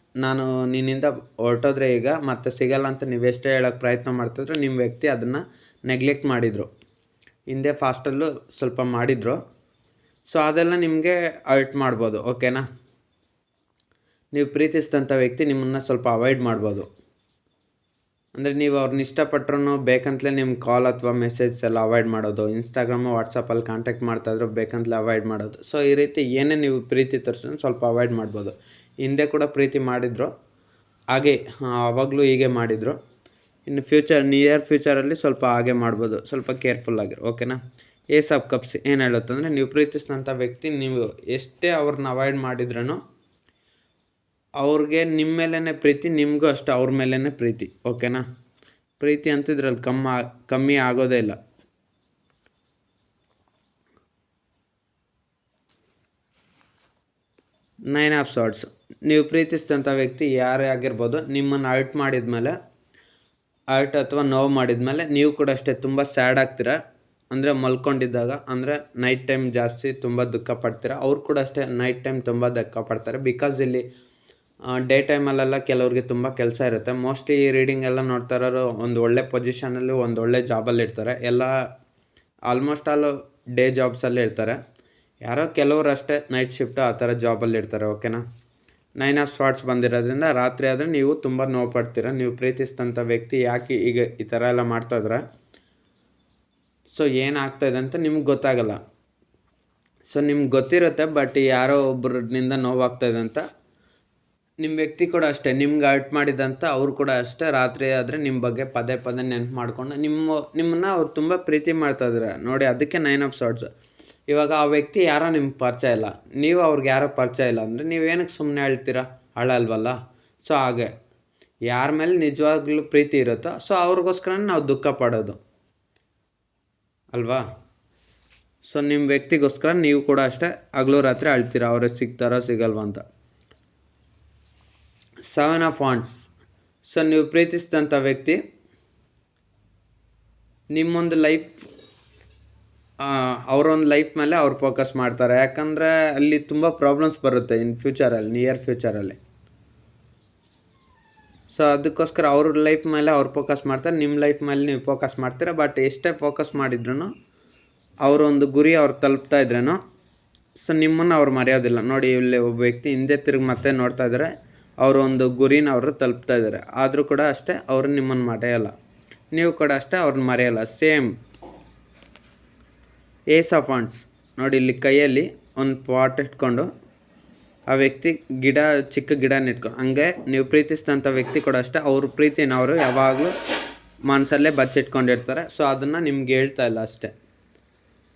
ನಾನು ನಿನ್ನಿಂದ ಹೊರಟೋದ್ರೆ ಈಗ ಮತ್ತೆ ಸಿಗಲ್ಲ ಅಂತ ನೀವು ಎಷ್ಟೇ ಹೇಳೋಕ್ಕೆ ಪ್ರಯತ್ನ ಮಾಡ್ತಿದ್ರು, ನಿಮ್ಮ ವ್ಯಕ್ತಿ ಅದನ್ನು ನೆಗ್ಲೆಕ್ಟ್ ಮಾಡಿದರು. ಹಿಂದೆ ಫಾಸ್ಟಲ್ಲೂ ಸ್ವಲ್ಪ ಮಾಡಿದರು. ಸೊ ಅದೆಲ್ಲ ನಿಮಗೆ ಹರ್ಟ್ ಮಾಡ್ಬೋದು. ಓಕೆನಾ? ನೀವು ಪ್ರೀತಿಸಿದಂಥ ವ್ಯಕ್ತಿ ನಿಮ್ಮನ್ನು ಸ್ವಲ್ಪ ಅವಾಯ್ಡ್ ಮಾಡ್ಬೋದು. ಅಂದರೆ ನೀವು ಅವ್ರನ್ನ ಇಷ್ಟಪಟ್ಟರು ಬೇಕಂತಲೇ ನಿಮ್ಮ ಕಾಲ್ ಅಥವಾ ಮೆಸೇಜ್ ಎಲ್ಲ ಅವಾಯ್ಡ್ ಮಾಡೋದು, ಇನ್ಸ್ಟಾಗ್ರಾಮು ವಾಟ್ಸಪ್ಪಲ್ಲಿ ಕಾಂಟ್ಯಾಕ್ಟ್ ಮಾಡ್ತಾಯಿದ್ರು ಬೇಕಂತಲೇ ಅವಾಯ್ಡ್ ಮಾಡೋದು. ಸೊ ಈ ರೀತಿ ಏನೇ ನೀವು ಪ್ರೀತಿ ತೋರಿಸಿದ್ರು ಸ್ವಲ್ಪ ಅವಾಯ್ಡ್ ಮಾಡ್ಬೋದು. ಹಿಂದೆ ಕೂಡ ಪ್ರೀತಿ ಮಾಡಿದ್ರು, ಹಾಗೆ ಆವಾಗಲೂ ಹೀಗೆ ಮಾಡಿದರು. ಇನ್ನು ನಿಯರ್ ಫ್ಯೂಚರಲ್ಲಿ ಸ್ವಲ್ಪ ಹಾಗೆ ಮಾಡ್ಬೋದು. ಸ್ವಲ್ಪ ಕೇರ್ಫುಲ್ಲಾಗಿರು. ಓಕೆನಾ? ಏಸ್ ಆಫ್ ಕಪ್ಸ್ ಏನು ಹೇಳುತ್ತಂದರೆ, ನೀವು ಪ್ರೀತಿಸಿದಂಥ ವ್ಯಕ್ತಿ ನೀವು ಎಷ್ಟೇ ಅವ್ರನ್ನ ಅವಾಯ್ಡ್ ಮಾಡಿದ್ರೂ ಅವ್ರಿಗೆ ನಿಮ್ಮ ಮೇಲೇ ಪ್ರೀತಿ, ನಿಮಗೂ ಅಷ್ಟೇ ಅವ್ರ ಮೇಲೇ ಪ್ರೀತಿ. ಓಕೆನಾ? ಪ್ರೀತಿ ಅಂತೂ ಇದ್ರಲ್ಲಿ ಕಮ್ಮಿ ಆಗೋದೇ ಇಲ್ಲ. ನೈನ್ ಆಫ್ ಸಾರ್ಟ್ಸ್, ನೀವು ಪ್ರೀತಿಸಿದಂಥ ವ್ಯಕ್ತಿ ಯಾರೇ ಆಗಿರ್ಬೋದು, ನಿಮ್ಮನ್ನು ಹರ್ಟ್ ಮಾಡಿದ್ಮೇಲೆ, ಹರ್ಟ್ ಅಥವಾ ನೋವು ಮಾಡಿದ್ಮೇಲೆ ನೀವು ಕೂಡ ಅಷ್ಟೇ ತುಂಬ ಸ್ಯಾಡ್ ಆಗ್ತೀರ. ಅಂದರೆ ಮಲ್ಕೊಂಡಿದ್ದಾಗ, ಅಂದರೆ ನೈಟ್ ಟೈಮ್ ಜಾಸ್ತಿ ತುಂಬ ದುಃಖ ಪಡ್ತೀರ. ಅವ್ರು ಕೂಡ ಅಷ್ಟೇ ನೈಟ್ ಟೈಮ್ ತುಂಬ ದುಃಖ ಪಡ್ತಾರೆ. ಬಿಕಾಸ್ ಇಲ್ಲಿ ಡೇ ಟೈಮಲ್ಲೆಲ್ಲ ಕೆಲವ್ರಿಗೆ ತುಂಬ ಕೆಲಸ ಇರುತ್ತೆ. ಮೋಸ್ಟ್ಲಿ ಈ ರೀಡಿಂಗ್ ಎಲ್ಲ ನೋಡ್ತಾ ಇರೋರು ಒಂದು ಒಳ್ಳೆ ಪೊಸಿಷನಲ್ಲಿ, ಒಂದು ಒಳ್ಳೆ ಜಾಬಲ್ಲಿ ಇರ್ತಾರೆ. ಎಲ್ಲ ಆಲ್ಮೋಸ್ಟ್ ಆಲ್ ಡೇ ಜಾಬ್ಸಲ್ಲೇ ಇರ್ತಾರೆ. ಯಾರೋ ಕೆಲವರು ಅಷ್ಟೇ ನೈಟ್ ಶಿಫ್ಟು ಆ ಥರ ಜಾಬಲ್ಲಿ ಇರ್ತಾರೆ. ಓಕೆನಾ? ನೈನ್ ಆಫ್ ಸ್ವಾರ್ಟ್ಸ್ ಬಂದಿರೋದ್ರಿಂದ ರಾತ್ರಿ ಆದರೆ ನೀವು ತುಂಬ ನೋವು ಪಡ್ತೀರ. ನೀವು ಪ್ರೀತಿಸಿದಂಥ ವ್ಯಕ್ತಿ ಯಾಕೆ ಈಗ ಈ ಥರ ಎಲ್ಲ ಮಾಡ್ತಾಯಿದ್ರೆ, ಸೊ ಏನಾಗ್ತಾಯಿದೆ ಅಂತ ನಿಮ್ಗೆ ಗೊತ್ತಾಗಲ್ಲ. ಸೊ ನಿಮ್ಗೆ ಗೊತ್ತಿರುತ್ತೆ, ಬಟ್ ಯಾರೋ ಒಬ್ಬರಿಂದ ನೋವಾಗ್ತಾಯಿದೆ ಅಂತ. ನಿಮ್ಮ ವ್ಯಕ್ತಿ ಕೂಡ ಅಷ್ಟೇ ನಿಮ್ಗೆ ಹರ್ಟ್ ಮಾಡಿದಂಥ ಅವ್ರು ಕೂಡ ಅಷ್ಟೇ ರಾತ್ರಿ ಆದರೆ ನಿಮ್ಮ ಬಗ್ಗೆ ಪದೇ ಪದೇ ನೆನಪು ಮಾಡಿಕೊಂಡು ನಿಮ್ಮನ್ನು ಅವ್ರು ತುಂಬ ಪ್ರೀತಿ ಮಾಡ್ತಾಯಿದ್ದಾರೆ ನೋಡಿ. ಅದಕ್ಕೆ ನೈನ್ ಆಫ್ ಸಾರ್ಟ್ಸ್. ಇವಾಗ ಆ ವ್ಯಕ್ತಿ ಯಾರೋ ನಿಮ್ಗೆ ಪರಿಚಯ ಇಲ್ಲ, ನೀವು ಅವ್ರಿಗೆ ಯಾರೋ ಪರಿಚಯ ಇಲ್ಲ ಅಂದರೆ ನೀವೇನಕ್ಕೆ ಸುಮ್ಮನೆ ಹೇಳ್ತೀರಾ? ಅಳಲ್ವಲ್ಲ. ಸೊ ಹಾಗೆ ಯಾರ ಮೇಲೆ ನಿಜವಾಗ್ಲೂ ಪ್ರೀತಿ ಇರುತ್ತೋ ಸೊ ಅವ್ರಿಗೋಸ್ಕರ ನಾವು ದುಃಖ ಪಡೋದು ಅಲ್ವಾ? ಸೊ ನಿಮ್ಮ ವ್ಯಕ್ತಿಗೋಸ್ಕರ ನೀವು ಕೂಡ ಅಷ್ಟೇ ಹಗಲು ರಾತ್ರಿ ಅಳ್ತೀರ, ಅವ್ರಿಗೆ ಸಿಗ್ತಾರೋ ಸಿಗಲ್ವ ಅಂತ. Seven of wands. ಸೊ ನೀವು ಪ್ರೀತಿಸಿದಂಥ ವ್ಯಕ್ತಿ ನಿಮ್ಮೊಂದು ಲೈಫ್, ಅವರೊಂದು ಲೈಫ್ ಮೇಲೆ ಅವ್ರು ಫೋಕಸ್ ಮಾಡ್ತಾರೆ. ಯಾಕಂದರೆ ಅಲ್ಲಿ ತುಂಬ ಪ್ರಾಬ್ಲಮ್ಸ್ ಬರುತ್ತೆ ಇನ್ ಫ್ಯೂಚರಲ್ಲಿ, ನಿಯರ್ ಫ್ಯೂಚರಲ್ಲಿ. ಸೊ ಅದಕ್ಕೋಸ್ಕರ ಅವ್ರ ಲೈಫ್ ಮೇಲೆ ಅವ್ರು ಫೋಕಸ್ ಮಾಡ್ತಾರೆ, ನಿಮ್ಮ ಲೈಫ್ ಮೇಲೆ ನೀವು ಫೋಕಸ್ ಮಾಡ್ತೀರ. ಬಟ್ ಎಷ್ಟೇ ಫೋಕಸ್ ಮಾಡಿದ್ರೂ ಅವರೊಂದು ಗುರಿ ಅವ್ರು ತಲುಪ್ತಾ ಇದ್ರೇನೋ ಸೊ ನಿಮ್ಮನ್ನು ಅವ್ರು ಮರೆಯೋದಿಲ್ಲ ನೋಡಿ. ಇಲ್ಲಿ ಒಬ್ಬ ವ್ಯಕ್ತಿ ಹಿಂದೆ ತಿರುಗಿ ಮತ್ತೆ ನೋಡ್ತಾ ಇದ್ದಾರೆ, ಅವರು ಒಂದು ಗುರಿನ ಅವರು ತಲುಪ್ತಾ ಇದ್ದಾರೆ. ಆದರೂ ಕೂಡ ಅಷ್ಟೇ ಅವರು ನಿಮ್ಮನ್ನು ಮರೆಯೋಲ್ಲ, ನೀವು ಕೂಡ ಅಷ್ಟೇ ಅವ್ರನ್ನ ಮರೆಯೋಲ್ಲ. ಸೇಮ್ ಏಸ್ ಆಫ್ ವಾಂಡ್ಸ್ ನೋಡಿ. ಇಲ್ಲಿ ಕೈಯಲ್ಲಿ ಒಂದು ಪಾಟ್ ಇಟ್ಕೊಂಡು ಆ ವ್ಯಕ್ತಿ ಚಿಕ್ಕ ಗಿಡನ ಇಟ್ಕೊಂಡು, ಹಂಗೆ ನೀವು ಪ್ರೀತಿಸಿದಂಥ ವ್ಯಕ್ತಿ ಕೂಡ ಅಷ್ಟೇ ಅವ್ರ ಪ್ರೀತಿನ ಅವರು ಯಾವಾಗಲೂ ಮನಸ್ಸಲ್ಲೇ ಬಚ್ಚಿಟ್ಕೊಂಡಿರ್ತಾರೆ. ಸೊ ಅದನ್ನು ನಿಮ್ಗೆ ಹೇಳ್ತಾ ಇಲ್ಲ ಅಷ್ಟೇ.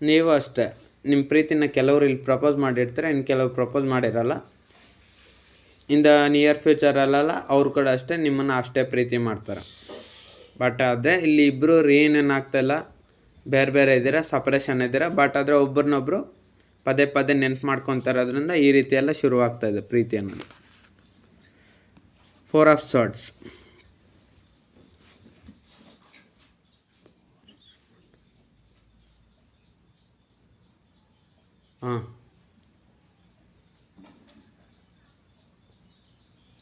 ನೀವು ಅಷ್ಟೇ ನಿಮ್ಮ ಪ್ರೀತಿನ ಕೆಲವರು ಇಲ್ಲಿ ಪ್ರಪೋಸ್ ಮಾಡಿರ್ತಾರೆ, ಇನ್ನು ಕೆಲವರು ಪ್ರಪೋಸ್ ಮಾಡಿರಲ್ಲ. ಇನ್ ದ ನಿಯರ್ ಫ್ಯೂಚರಲ್ಲೆಲ್ಲ ಅವ್ರು ಕೂಡ ಅಷ್ಟೇ ನಿಮ್ಮನ್ನು ಅಷ್ಟೇ ಪ್ರೀತಿ ಮಾಡ್ತಾರೆ. ಬಟ್ ಅದೇ ಇಲ್ಲಿ ಇಬ್ಬರು ರಿಯೂನಿಯನ್ ಆಗ್ತಾಯಿಲ್ಲ, ಬೇರೆ ಬೇರೆ ಇದ್ದೀರಾ, ಸಪ್ರೇಷನ್ ಇದ್ದೀರಾ. ಬಟ್ ಆದರೆ ಒಬ್ರನ್ನೊಬ್ಬರು ಪದೇ ಪದೇ ನೆನಪು ಮಾಡ್ಕೊತಾರೋದ್ರಿಂದ ಈ ರೀತಿ ಎಲ್ಲ ಶುರುವಾಗ್ತಾಯಿದೆ ಪ್ರೀತಿ ಅನ್ನೋದು. Four of swords.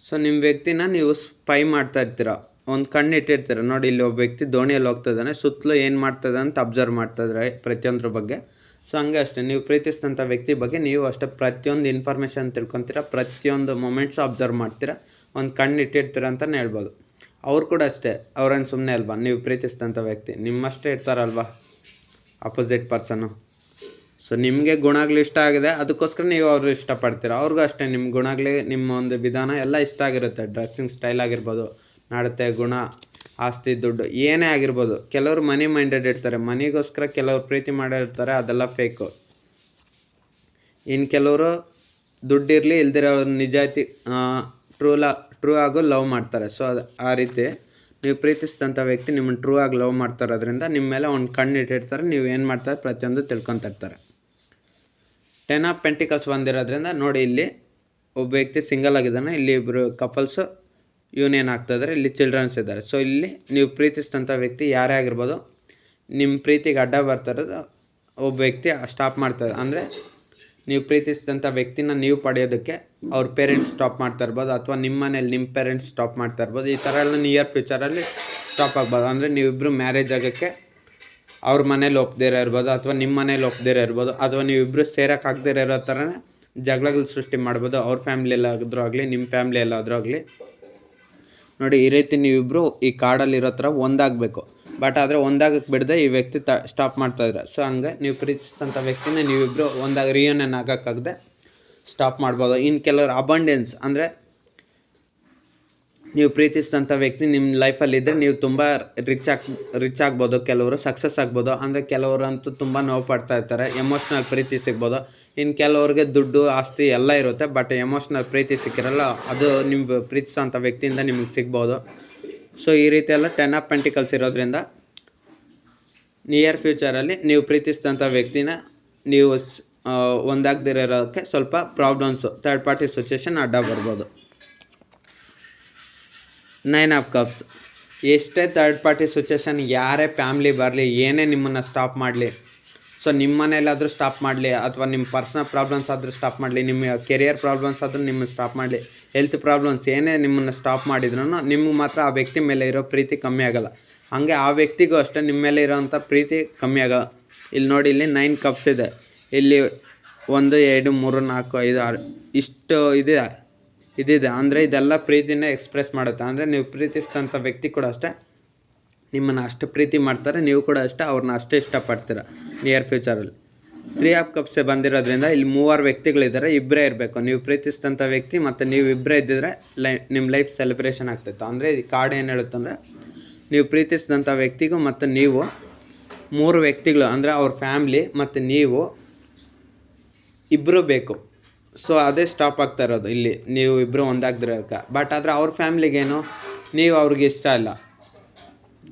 ಸೊ ನಿಮ್ಮ ವ್ಯಕ್ತಿನ ನೀವು ಸ್ಪೈ ಮಾಡ್ತಾ ಇರ್ತೀರ, ಒಂದು ಕಣ್ಣು ಇಟ್ಟಿರ್ತೀರ ನೋಡಿ. ಇಲ್ಲಿ ಒಬ್ಬ ವ್ಯಕ್ತಿ ದೋಣಿಯಲ್ಲಿ ಹೋಗ್ತಾಯಿದ್ದಾನೆ, ಸುತ್ತಲೂ ಏನು ಮಾಡ್ತದೆ ಅಂತ ಅಬ್ಸರ್ವ್ ಮಾಡ್ತಾಯಿದ್ರೆ ಪ್ರತಿಯೊಂದ್ರ ಬಗ್ಗೆ. ಸೊ ಹಂಗೆ ಅಷ್ಟೇ ನೀವು ಪ್ರೀತಿಸಿದಂಥ ವ್ಯಕ್ತಿ ಬಗ್ಗೆ ನೀವು ಅಷ್ಟೇ ಪ್ರತಿಯೊಂದು ಇನ್ಫಾರ್ಮೇಷನ್ ತಿಳ್ಕೊತೀರ, ಪ್ರತಿಯೊಂದು ಮೊಮೆಂಟ್ಸು ಅಬ್ಸರ್ವ್ ಮಾಡ್ತೀರ, ಒಂದು ಕಣ್ಣು ಇಟ್ಟಿರ್ತೀರ ಅಂತಲೇ ಹೇಳ್ಬೋದು. ಅವ್ರು ಕೂಡ ಅಷ್ಟೇ, ಅವ್ರೇನು ಸುಮ್ಮನೆ ಅಲ್ವಾ, ನೀವು ಪ್ರೀತಿಸಿದಂಥ ವ್ಯಕ್ತಿ ನಿಮ್ಮಷ್ಟೇ ಇರ್ತಾರಲ್ವ ಅಪೋಸಿಟ್ ಪರ್ಸನ್ನು. ಸೊ ನಿಮಗೆ ಗುಣಗಳು ಇಷ್ಟ ಆಗಿದೆ, ಅದಕ್ಕೋಸ್ಕರ ನೀವು ಅವರು ಇಷ್ಟಪಡ್ತೀರ. ಅವ್ರಿಗೂ ಅಷ್ಟೇ ನಿಮ್ಮ ಗುಣಗಳೇ, ನಿಮ್ಮ ಒಂದು ವಿಧಾನ ಎಲ್ಲ ಇಷ್ಟ ಆಗಿರುತ್ತೆ. ಡ್ರೆಸ್ಸಿಂಗ್ ಸ್ಟೈಲ್ ಆಗಿರ್ಬೋದು, ನಡತೆ, ಗುಣ, ಆಸ್ತಿ, ದುಡ್ಡು, ಏನೇ ಆಗಿರ್ಬೋದು. ಕೆಲವರು ಮನಿ ಮೈಂಡೆಡ್ ಇರ್ತಾರೆ, ಮನಿಗೋಸ್ಕರ ಕೆಲವರು ಪ್ರೀತಿ ಮಾಡಿರ್ತಾರೆ, ಅದೆಲ್ಲ ಫೇಕು. ಇನ್ನು ಕೆಲವರು ದುಡ್ಡಿರಲಿ ಇಲ್ದಿರೋ ನಿಜಾಯಿತಿ ಟ್ರೂ ಆಗು ಲವ್ ಮಾಡ್ತಾರೆ. ಸೊ ಅದು ಆ ರೀತಿ ನೀವು ಪ್ರೀತಿಸಿದಂಥ ವ್ಯಕ್ತಿ ನಿಮ್ಮನ್ನು ಟ್ರೂ ಆಗಿ ಲವ್ ಮಾಡ್ತಾರೋದ್ರಿಂದ ನಿಮ್ಮ ಮೇಲೆ ಒಂದು ಕಣ್ಣು ಇಟ್ಟಿರ್ತಾರೆ, ನೀವು ಏನು ಮಾಡ್ತಾರೆ ಪ್ರತಿಯೊಂದು ತಿಳ್ಕೊತಿರ್ತಾರೆ. 10 ಆಫ್ ಪೆಂಟಿಕಲ್ಸ್ ಬಂದಿರೋದ್ರಿಂದ ನೋಡಿ, ಇಲ್ಲಿ ಒಬ್ಬ ವ್ಯಕ್ತಿ ಸಿಂಗಲ್ ಆಗಿದ್ದಾನೆ, ಇಲ್ಲಿ ಇಬ್ಬರು ಕಪಲ್ಸು ಯೂನಿಯನ್ ಆಗ್ತಾಯಿದ್ದಾರೆ, ಇಲ್ಲಿ ಚಿಲ್ಡ್ರನ್ಸ್ ಇದ್ದಾರೆ. ಸೊ ಇಲ್ಲಿ ನೀವು ಪ್ರೀತಿಸಿದಂಥ ವ್ಯಕ್ತಿ ಯಾರೇ ಆಗಿರ್ಬೋದು, ನಿಮ್ಮ ಪ್ರೀತಿಗೆ ಅಡ್ಡ ಬರ್ತಾಯಿರೋದು ಒಬ್ಬ ವ್ಯಕ್ತಿ ಸ್ಟಾಪ್ ಮಾಡ್ತಾರೆ. ಅಂದರೆ ನೀವು ಪ್ರೀತಿಸಿದಂಥ ವ್ಯಕ್ತಿನ ನೀವು ಪಡೆಯೋದಕ್ಕೆ ಅವ್ರ ಪೇರೆಂಟ್ಸ್ ಸ್ಟಾಪ್ ಮಾಡ್ತಾ ಇರ್ಬೋದು, ಅಥವಾ ನಿಮ್ಮ ಮನೇಲಿ ನಿಮ್ಮ ಪೇರೆಂಟ್ಸ್ ಸ್ಟಾಪ್ ಮಾಡ್ತಾ ಇರ್ಬೋದು. ಈ ಥರ ಎಲ್ಲ ನಿಯರ್ ಫ್ಯೂಚರಲ್ಲಿ ಸ್ಟಾಪ್ ಆಗ್ಬೋದು. ಅಂದರೆ ನೀವಿಬ್ಬರು ಮ್ಯಾರೇಜ್ ಆಗೋಕ್ಕೆ ಅವ್ರ ಮನೇಲಿ ಒಪ್ಪದಿರೋ ಇರ್ಬೋದು, ಅಥವಾ ನಿಮ್ಮ ಮನೇಲಿ ಒಪ್ಪದಿರೋ ಇರ್ಬೋದು, ಅಥವಾ ನೀವಿಬ್ಬರು ಸೇರೋಕ್ಕಾಗದಿರೋ ಇರೋ ಥರನೇ ಜಗಳಗಳು ಸೃಷ್ಟಿ ಮಾಡ್ಬೋದು. ಅವ್ರ ಫ್ಯಾಮಿಲಿಯಲ್ಲಾದ್ರೂ ಆಗಲಿ, ನಿಮ್ಮ ಫ್ಯಾಮಿಲಿಯಲ್ಲಾದ್ರೂ ಆಗಲಿ. ನೋಡಿ, ಈ ರೀತಿ ನೀವಿಬ್ಬರು ಈ ಕಾರ್ಡಲ್ಲಿರೋ ಥರ ಒಂದಾಗಬೇಕು. ಬಟ್ ಆದರೆ ಒಂದಾಗಕ್ಕೆ ಬಿಡದೆ ಈ ವ್ಯಕ್ತಿ ಸ್ಟಾಪ್ ಮಾಡ್ತಾಯಿದ್ರೆ, ಸೊ ಹಂಗೆ ನೀವು ಪ್ರೀತಿಸಿದಂಥ ವ್ಯಕ್ತಿನ ನೀವಿಬ್ಬರು ಒಂದಾಗ ರಿಯೂನಿಯನ್ ಆಗೋಕ್ಕಾಗದೆ ಸ್ಟಾಪ್ ಮಾಡ್ಬೋದು. ಇನ್ನು ಕೆಲವರು ಅಬಂಡೆನ್ಸ್, ಅಂದರೆ ನೀವು ಪ್ರೀತಿಸಿದಂಥ ವ್ಯಕ್ತಿ ನಿಮ್ಮ ಲೈಫಲ್ಲಿದ್ದರೆ ನೀವು ತುಂಬ ರಿಚ್ ಆಗ್ಬೋದು, ಕೆಲವರು ಸಕ್ಸಸ್ ಆಗ್ಬೋದು. ಅಂದರೆ ಕೆಲವರಂತೂ ತುಂಬ ನೋವು ಪಡ್ತಾ ಇರ್ತಾರೆ, ಎಮೋಷ್ನಲ್ ಪ್ರೀತಿ ಸಿಗ್ಬೋದು. ಇನ್ನು ಕೆಲವ್ರಿಗೆ ದುಡ್ಡು ಆಸ್ತಿ ಎಲ್ಲ ಇರುತ್ತೆ, ಬಟ್ ಎಮೋಷ್ನಲ್ ಪ್ರೀತಿ ಸಿಕ್ಕಿರಲ್ಲ, ಅದು ನಿಮ್ಮ ಪ್ರೀತಿಸೋಂಥ ವ್ಯಕ್ತಿಯಿಂದ ನಿಮಗೆ ಸಿಗ್ಬೋದು. ಸೊ ಈ ರೀತಿ ಎಲ್ಲ 10 ಆಫ್ ಪೆಂಟಿಕಲ್ಸ್ ಇರೋದ್ರಿಂದ ನಿಯರ್ ಫ್ಯೂಚರಲ್ಲಿ ನೀವು ಪ್ರೀತಿಸಿದಂಥ ವ್ಯಕ್ತಿನ ನೀವು ಒಂದಾಗದಿರೋಕ್ಕೆ ಸ್ವಲ್ಪ ಪ್ರಾಬ್ಲಮ್ಸು, ಥರ್ಡ್ ಪಾರ್ಟಿ ಸಿಚುವೇಶನ್ ಅಡ್ಡ ಬರ್ಬೋದು. 9 ಆಫ್ ಕಪ್ಸ್, ಎಷ್ಟೇ ಥರ್ಡ್ ಪಾರ್ಟಿ ಸಿಚುವೇಶನ್, ಯಾರೇ ಫ್ಯಾಮ್ಲಿ ಬರಲಿ, ಏನೇ ನಿಮ್ಮನ್ನು ಸ್ಟಾಪ್ ಮಾಡಲಿ, ಸೊ ನಿಮ್ಮ ಮನೇಲಾದರೂ ಸ್ಟಾಪ್ ಮಾಡಲಿ, ಅಥವಾ ನಿಮ್ಮ ಪರ್ಸ್ನಲ್ ಪ್ರಾಬ್ಲಮ್ಸ್ ಆದರೂ ಸ್ಟಾಪ್ ಮಾಡಲಿ, ನಿಮ್ಮ ಕೆರಿಯರ್ ಪ್ರಾಬ್ಲಮ್ಸ್ ಆದರೂ ನಿಮ್ಮನ್ನು ಸ್ಟಾಪ್ ಮಾಡಲಿ, ಹೆಲ್ತ್ ಪ್ರಾಬ್ಲಮ್ಸ್ ಏನೇ ನಿಮ್ಮನ್ನು ಸ್ಟಾಪ್ ಮಾಡಿದ್ರೂ ನಿಮಗೆ ಮಾತ್ರ ಆ ವ್ಯಕ್ತಿ ಮೇಲೆ ಇರೋ ಪ್ರೀತಿ ಕಮ್ಮಿ ಆಗೋಲ್ಲ. ಹಾಗೆ ಆ ವ್ಯಕ್ತಿಗೂ ಅಷ್ಟೇ ನಿಮ್ಮ ಮೇಲೆ ಇರೋವಂಥ ಪ್ರೀತಿ ಕಮ್ಮಿ ಆಗೋಲ್ಲ. ಇಲ್ಲಿ ನೋಡಿ, ಇಲ್ಲಿ 9 ಕಪ್ಸ್ ಇದೆ, ಇಲ್ಲಿ 1 2 3 4 5 6 ಇಷ್ಟು ಇದಿದೆ. ಅಂದರೆ ಇದೆಲ್ಲ ಪ್ರೀತಿನೇ ಎಕ್ಸ್ಪ್ರೆಸ್ ಮಾಡುತ್ತೆ. ಅಂದರೆ ನೀವು ಪ್ರೀತಿಸಿದಂಥ ವ್ಯಕ್ತಿ ಕೂಡ ಅಷ್ಟೇ ನಿಮ್ಮನ್ನು ಅಷ್ಟು ಪ್ರೀತಿ ಮಾಡ್ತಾರೆ, ನೀವು ಕೂಡ ಅಷ್ಟೇ ಅವ್ರನ್ನ ಅಷ್ಟೇ ಇಷ್ಟಪಡ್ತೀರ ನಿಯರ್ ಫ್ಯೂಚರಲ್ಲಿ. 3 ಆಫ್ ಕಪ್ಸೇ ಬಂದಿರೋದ್ರಿಂದ ಇಲ್ಲಿ 3 ವ್ಯಕ್ತಿಗಳಿದ್ದಾರೆ, ಇಬ್ಬರೇ ಇರಬೇಕು. ನೀವು ಪ್ರೀತಿಸಿದಂಥ ವ್ಯಕ್ತಿ ಮತ್ತು ನೀವು ಇಬ್ಬರೇ ಇದ್ದಿದ್ರೆ ನಿಮ್ಮ ಲೈಫ್ ಸೆಲೆಬ್ರೇಷನ್ ಆಗ್ತಿತ್ತು. ಅಂದರೆ ಈ ಕಾರ್ಡ್ ಏನು ಹೇಳುತ್ತಂದರೆ, ನೀವು ಪ್ರೀತಿಸಿದಂಥ ವ್ಯಕ್ತಿಗೂ ಮತ್ತು ನೀವು 3 ವ್ಯಕ್ತಿಗಳು, ಅಂದರೆ ಅವ್ರ ಫ್ಯಾಮ್ಲಿ ಮತ್ತು ನೀವು ಇಬ್ಬರು ಬೇಕು. ಸೊ ಅದೇ ಸ್ಟಾಪ್ ಆಗ್ತಾ ಇರೋದು ಇಲ್ಲಿ, ನೀವು ಇಬ್ಬರು ಒಂದಾಗದಿರೋಕ್ಕೆ. ಬಟ್ ಆದರೆ ಅವ್ರ ಫ್ಯಾಮ್ಲಿಗೇನು, ನೀವು ಅವ್ರಿಗೆ ಇಷ್ಟ ಇಲ್ಲ.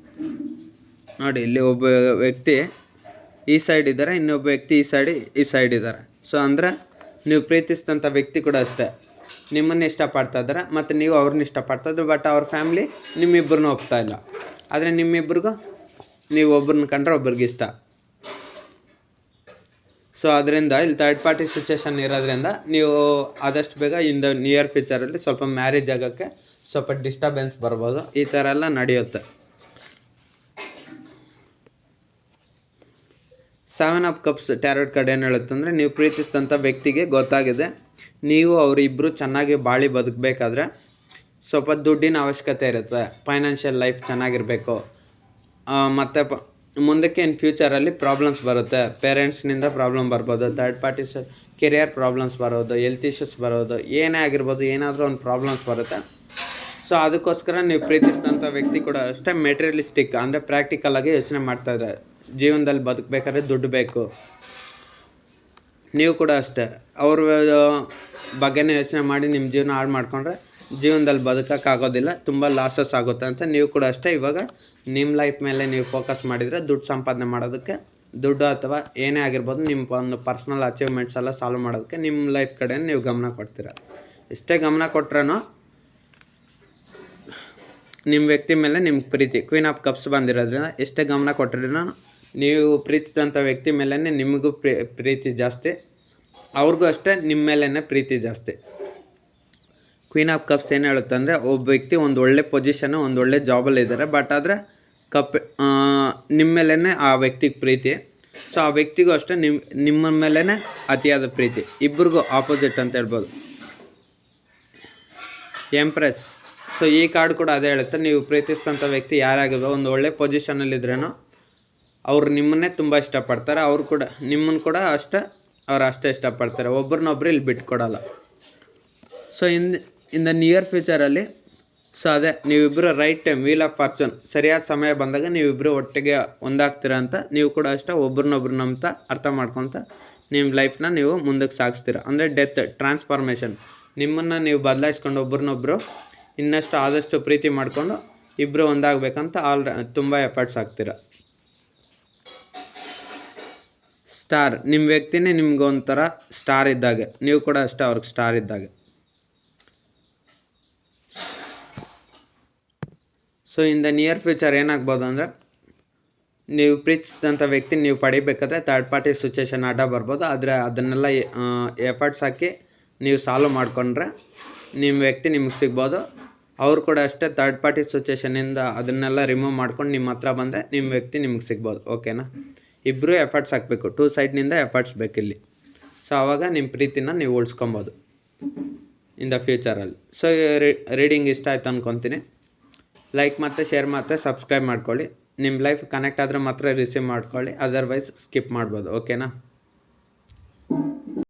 ನೋಡಿ, ಇಲ್ಲಿ ಒಬ್ಬ ವ್ಯಕ್ತಿ ಈ ಸೈಡ್ ಇದ್ದಾರೆ, ಇನ್ನೊಬ್ಬ ವ್ಯಕ್ತಿ ಈ ಸೈಡ್ ಇದ್ದಾರೆ. ಸೊ ಅಂದರೆ ನೀವು ಪ್ರೀತಿಸಿದಂಥ ವ್ಯಕ್ತಿ ಕೂಡ ಅಷ್ಟೇ ನಿಮ್ಮನ್ನು ಇಷ್ಟಪಡ್ತಾ ಇದ್ದಾರೆ ಮತ್ತು ನೀವು ಅವ್ರನ್ನ ಇಷ್ಟಪಡ್ತಾಯಿದ್ರು. ಬಟ್ ಅವ್ರ ಫ್ಯಾಮ್ಲಿ ನಿಮ್ಮಿಬ್ಬರನ್ನ ಒಪ್ತಾ ಇಲ್ಲ. ಆದರೆ ನಿಮ್ಮಿಬ್ಬರಿಗೂ ನೀವು ಒಬ್ಬರನ್ನ ಕಂಡ್ರೆ ಒಬ್ರಿಗೆ ಇಷ್ಟ. ಸೊ ಅದರಿಂದ ಇಲ್ಲಿ ಥರ್ಡ್ ಪಾರ್ಟಿ ಸಿಚುವೇಶನ್ ಇರೋದ್ರಿಂದ ನೀವು ಆದಷ್ಟು ಬೇಗ ಇನ್ ದ ನಿಯರ್ ಫ್ಯೂಚರಲ್ಲಿ ಸ್ವಲ್ಪ ಮ್ಯಾರೇಜ್ ಆಗೋಕ್ಕೆ ಸ್ವಲ್ಪ ಡಿಸ್ಟರ್ಬೆನ್ಸ್ ಬರ್ಬೋದು. ಈ ಥರ ಎಲ್ಲ ನಡೆಯುತ್ತೆ. 7 ಆಫ್ ಕಪ್ಸ್ ಟ್ಯಾರೋಟ್ ಕಾರ್ಡ್ ಏನು ಹೇಳುತ್ತಂದರೆ, ನೀವು ಪ್ರೀತಿಸಿದಂಥ ವ್ಯಕ್ತಿಗೆ ಗೊತ್ತಾಗಿದೆ ನೀವು ಅವರಿಬ್ಬರು ಚೆನ್ನಾಗಿ ಬಾಳಿ ಬದುಕಬೇಕಾದ್ರೆ ಸ್ವಲ್ಪ ದುಡ್ಡಿನ ಅವಶ್ಯಕತೆ ಇರುತ್ತೆ. ಫೈನಾನ್ಷಿಯಲ್ ಲೈಫ್ ಚೆನ್ನಾಗಿರಬೇಕು. ಮತ್ತು ಮುಂದಕ್ಕೆ ಇನ್ ಫ್ಯೂಚರಲ್ಲಿ ಪ್ರಾಬ್ಲಮ್ಸ್ ಬರುತ್ತೆ. ಪೇರೆಂಟ್ಸ್ನಿಂದ ಪ್ರಾಬ್ಲಮ್ ಬರ್ಬೋದು, ಥರ್ಡ್ ಪಾರ್ಟೀಸ್ ಕೆರಿಯರ್ ಪ್ರಾಬ್ಲಮ್ಸ್ ಬರೋದು, ಹೆಲ್ತ್ ಇಶ್ಯೂಸ್ ಬರೋದು, ಏನೇ ಆಗಿರ್ಬೋದು, ಏನಾದರೂ ಒಂದು ಪ್ರಾಬ್ಲಮ್ಸ್ ಬರುತ್ತೆ. ಸೊ ಅದಕ್ಕೋಸ್ಕರ ನೀವು ಪ್ರೀತಿಸಿದಂಥ ವ್ಯಕ್ತಿ ಕೂಡ ಅಷ್ಟೇ ಮೆಟೀರಿಯಲಿಸ್ಟಿಕ್, ಅಂದರೆ ಪ್ರಾಕ್ಟಿಕಲಾಗಿ ಯೋಚನೆ ಮಾಡ್ತಾಯಿದ್ದಾರೆ. ಜೀವನದಲ್ಲಿ ಬದುಕಬೇಕಾದ್ರೆ ದುಡ್ಡು ಬೇಕು. ನೀವು ಕೂಡ ಅಷ್ಟೇ ಅವ್ರ ಬಗ್ಗೆನೇ ಯೋಚನೆ ಮಾಡಿ ನಿಮ್ಮ ಜೀವನ ಹಾಳು ಮಾಡಿಕೊಂಡ್ರೆ ಜೀವನದಲ್ಲಿ ಬದುಕೋಕ್ಕಾಗೋದಿಲ್ಲ, ತುಂಬ ಲಾಸಸ್ ಆಗುತ್ತೆ ಅಂತ. ನೀವು ಕೂಡ ಅಷ್ಟೇ ಇವಾಗ ನಿಮ್ಮ ಲೈಫ್ ಮೇಲೆ ನೀವು ಫೋಕಸ್ ಮಾಡಿದರೆ ದುಡ್ಡು ಸಂಪಾದನೆ ಮಾಡೋದಕ್ಕೆ, ದುಡ್ಡು ಅಥವಾ ಏನೇ ಆಗಿರ್ಬೋದು, ನಿಮ್ಮ ಒಂದು ಪರ್ಸ್ನಲ್ ಅಚೀವ್ಮೆಂಟ್ಸ್ ಎಲ್ಲ ಸಾಲ್ವ್ ಮಾಡೋದಕ್ಕೆ ನಿಮ್ಮ ಲೈಫ್ ಕಡೆ ನೀವು ಗಮನ ಕೊಡ್ತೀರ. ಎಷ್ಟೇ ಗಮನ ಕೊಟ್ರೂ ನಿಮ್ಮ ವ್ಯಕ್ತಿ ಮೇಲೆ ನಿಮ್ಗೆ ಪ್ರೀತಿ. ಕ್ವೀನ್ ಆಫ್ ಕಪ್ಸ್ ಬಂದಿರೋದ್ರಿಂದ ಎಷ್ಟೇ ಗಮನ ಕೊಟ್ಟರೂ ನೀವು ಪ್ರೀತಿಸಿದಂಥ ವ್ಯಕ್ತಿ ಮೇಲೇ ನಿಮಗೂ ಪ್ರೀತಿ ಜಾಸ್ತಿ, ಅವ್ರಿಗೂ ಅಷ್ಟೇ ನಿಮ್ಮ ಮೇಲೇ ಪ್ರೀತಿ ಜಾಸ್ತಿ. ಕ್ವೀನ್ ಆಫ್ ಕಪ್ಸ್ ಏನು ಹೇಳುತ್ತೆ ಅಂದರೆ, ಒಬ್ಬ ವ್ಯಕ್ತಿ ಒಂದು ಒಳ್ಳೆ ಪೊಸಿಷನ್ನು, ಒಂದು ಒಳ್ಳೆ ಜಾಬಲ್ಲಿದ್ದಾರೆ, ಬಟ್ ಆದರೆ ನಿಮ್ಮ ಮೇಲೇ ಆ ವ್ಯಕ್ತಿಗೆ ಪ್ರೀತಿ. ಸೊ ಆ ವ್ಯಕ್ತಿಗೂ ಅಷ್ಟೇ ನಿಮ್ಮ ಮೇಲೇ ಅತಿಯಾದ ಪ್ರೀತಿ. ಇಬ್ಬರಿಗೂ ಆಪೋಸಿಟ್ ಅಂತ ಹೇಳ್ಬೋದು. ಎಂಪ್ರೆಸ್. ಸೊ ಈ ಕಾರ್ಡ್ ಕೂಡ ಅದೇ ಹೇಳುತ್ತೆ, ನೀವು ಪ್ರೀತಿಸಿದಂಥ ವ್ಯಕ್ತಿ ಯಾರಾಗಿರ್ಬೋದು, ಒಂದು ಒಳ್ಳೆ ಪೊಸಿಷನಲ್ಲಿದ್ರೇನೋ ಅವರು ನಿಮ್ಮನ್ನೇ ತುಂಬ ಇಷ್ಟಪಡ್ತಾರೆ, ಅವರು ಕೂಡ ನಿಮ್ಮನ್ನು ಕೂಡ ಅವ್ರು ಅಷ್ಟೇ ಇಷ್ಟಪಡ್ತಾರೆ. ಒಬ್ರನ್ನೊಬ್ರು ಇಲ್ಲಿ ಬಿಟ್ಕೊಡಲ್ಲ. ಸೊ ಇನ್ ದ ನಿಯರ್ ಫ್ಯೂಚರಲ್ಲಿ ಸೊ ಅದೇ ನೀವಿಬ್ಬರು right time, wheel of fortune, ಸರಿಯಾದ ಸಮಯ ಬಂದಾಗ ನೀವಿಬ್ಬರು ಒಟ್ಟಿಗೆ ಒಂದಾಗ್ತೀರ ಅಂತ. ನೀವು ಕೂಡ ಅಷ್ಟೇ ಒಬ್ರನ್ನೊಬ್ರು ನಂಬ್ತಾ ಅರ್ಥ ಮಾಡ್ಕೊತ ನಿಮ್ಮ ಲೈಫ್ನ ನೀವು ಮುಂದಕ್ಕೆ ಸಾಗಿಸ್ತೀರ. ಅಂದರೆ ಡೆತ್, ಟ್ರಾನ್ಸ್ಫಾರ್ಮೇಷನ್, ನಿಮ್ಮನ್ನು ನೀವು ಬದಲಾಯಿಸ್ಕೊಂಡು ಒಬ್ರನ್ನೊಬ್ಬರು ಇನ್ನಷ್ಟು ಆದಷ್ಟು ಪ್ರೀತಿ ಮಾಡಿಕೊಂಡು ಇಬ್ಬರು ಒಂದಾಗಬೇಕಂತ ತುಂಬ ಎಫರ್ಟ್ಸ್ ಹಾಕ್ತೀರ. ಸ್ಟಾರ್, ನಿಮ್ಮ ವ್ಯಕ್ತಿನೇ ನಿಮ್ಗೆ ಒಂಥರ ಸ್ಟಾರ್ ಇದ್ದಾಗೆ, ನೀವು ಕೂಡ ಅಷ್ಟೇ ಅವ್ರಿಗೆ ಸ್ಟಾರ್ ಇದ್ದಾಗೆ. So in the near future ಏನಾಗ್ಬೋದು ಅಂದರೆ, ನೀವು ಪ್ರೀತಿಸಿದಂಥ ವ್ಯಕ್ತಿ ನೀವು ಪಡಿಬೇಕಾದ್ರೆ ಥರ್ಡ್ ಪಾರ್ಟಿ ಸಿಚುವೇಶನ್ ಅಡ್ಡ ಬರ್ಬೋದು. ಆದರೆ ಅದನ್ನೆಲ್ಲ ಎಫರ್ಟ್ಸ್ ಹಾಕಿ ನೀವು ಸಾಲ್ವ್ ಮಾಡಿಕೊಂಡ್ರೆ ನಿಮ್ಮ ವ್ಯಕ್ತಿ ನಿಮಗೆ ಸಿಗ್ಬೋದು. ಅವ್ರು ಕೂಡ ಅಷ್ಟೇ ಥರ್ಡ್ ಪಾರ್ಟಿ ಸಿಚುವೇಶನಿಂದ ಅದನ್ನೆಲ್ಲ ರಿಮೂವ್ ಮಾಡ್ಕೊಂಡು ನಿಮ್ಮ ಹತ್ರ ಬಂದರೆ ನಿಮ್ಮ ವ್ಯಕ್ತಿ ನಿಮಗೆ ಸಿಗ್ಬೋದು. ಓಕೆನಾ? ಇಬ್ಬರು ಎಫರ್ಟ್ಸ್ ಹಾಕಬೇಕು, 2 ಸೈಡ್ನಿಂದ ಎಫರ್ಟ್ಸ್ ಬೇಕಿಲ್ಲಿ. ಸೊ ಆವಾಗ ನಿಮ್ಮ ಪ್ರೀತಿನ ನೀವು ಉಳಿಸ್ಕೊಬೋದು ಇನ್ ದ ಫ್ಯೂಚರಲ್ಲಿ. ಸೊ ರೀಡಿಂಗ್ ಇಷ್ಟ ಆಯ್ತು ಅಂದ್ಕೊತೀನಿ. ಲೈಕ್ ಮತ್ತು ಶೇರ್ ಮತ್ತು ಸಬ್ಸ್ಕ್ರೈಬ್ ಮಾಡ್ಕೊಳ್ಳಿ. ನಿಮ್ಮ ಲೈಫ್ ಕನೆಕ್ಟ್ ಆದರೆ ಮಾತ್ರ ರಿಸೀವ್ ಮಾಡ್ಕೊಳ್ಳಿ, ಅದರ್ವೈಸ್ ಸ್ಕಿಪ್ ಮಾಡ್ಬೋದು. ಓಕೆನಾ?